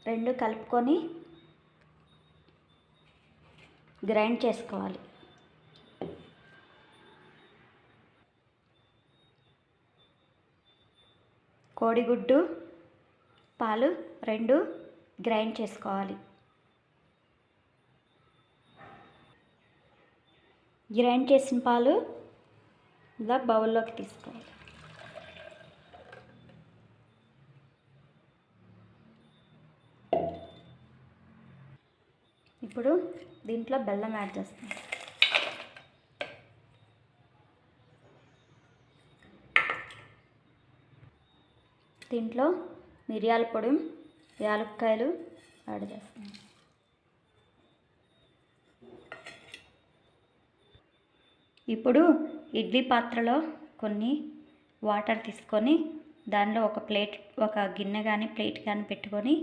రెండు కలుపుకొని గ్రైండ్ చేసుకోవాలి. కోడిగుడ్డు పాలు రెండు గ్రైండ్ చేసుకోవాలి. గ్రైండ్ చేసిన పాలు ఇలా బౌల్లోకి తీసుకోవాలి. ఇప్పుడు దీంట్లో బెల్లం యాడ్ చేస్తాం. దీంట్లో మిరియాల పొడి, యాలక్కాయలు యాడ్ చేస్తాం. ఇప్పుడు ఇడ్లీ పాత్రలో కొన్ని వాటర్ తీసుకొని దానిలో ఒక గిన్నె కానీ ప్లేట్ కానీ పెట్టుకొని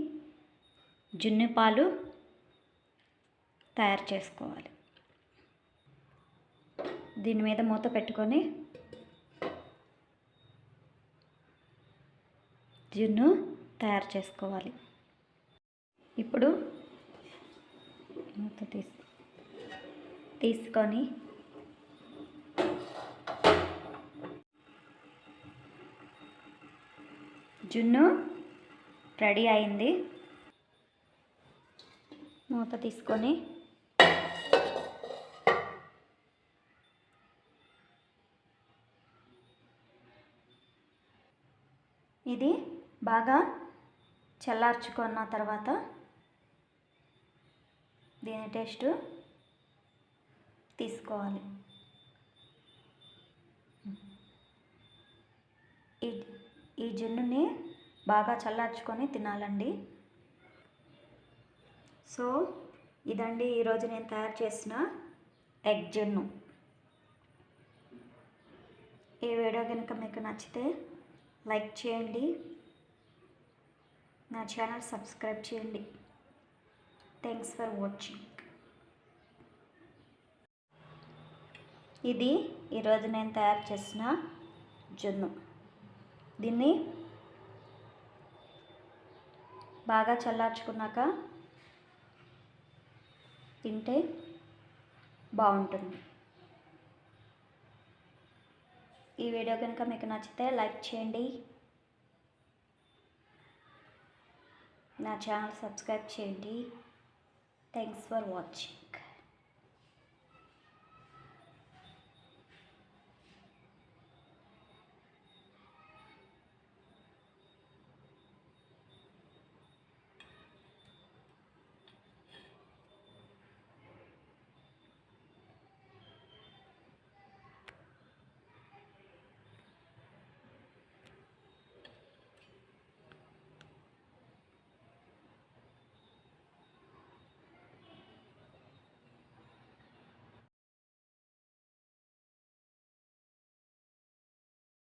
జున్ను పాలు తయారు చేసుకోవాలి. దీని మీద మూత పెట్టుకొని జున్ను తయారు చేసుకోవాలి. ఇప్పుడు మూత తీసుకొని జున్ను రెడీ అయింది. మూత తీసుకొని ఇది బాగా చల్లార్చుకున్న తర్వాత దీని టేస్ట్ తీసుకోవాలి. ఈ జున్నుని బాగా చల్లార్చుకొని తినాలండి. సో ఇదండి ఈరోజు నేను తయారు చేసిన ఎగ్ జున్ను. ఈ వీడియో కనుక మీకు నచ్చితే లైక్ చేయండి, నా ఛానల్ సబ్స్క్రైబ్ చేయండి. Thanks for watching. ఇది ఈరోజు నేను తయారు చేసిన జున్ను. దీన్ని బాగా చల్లార్చుకున్నాక తింటే బాగుంటుంది. ఈ వీడియో కనుక మీకు నచ్చితే లైక్ చేయండి, నా ఛానల్ సబ్స్క్రైబ్ చేయండి. Thanks for watching.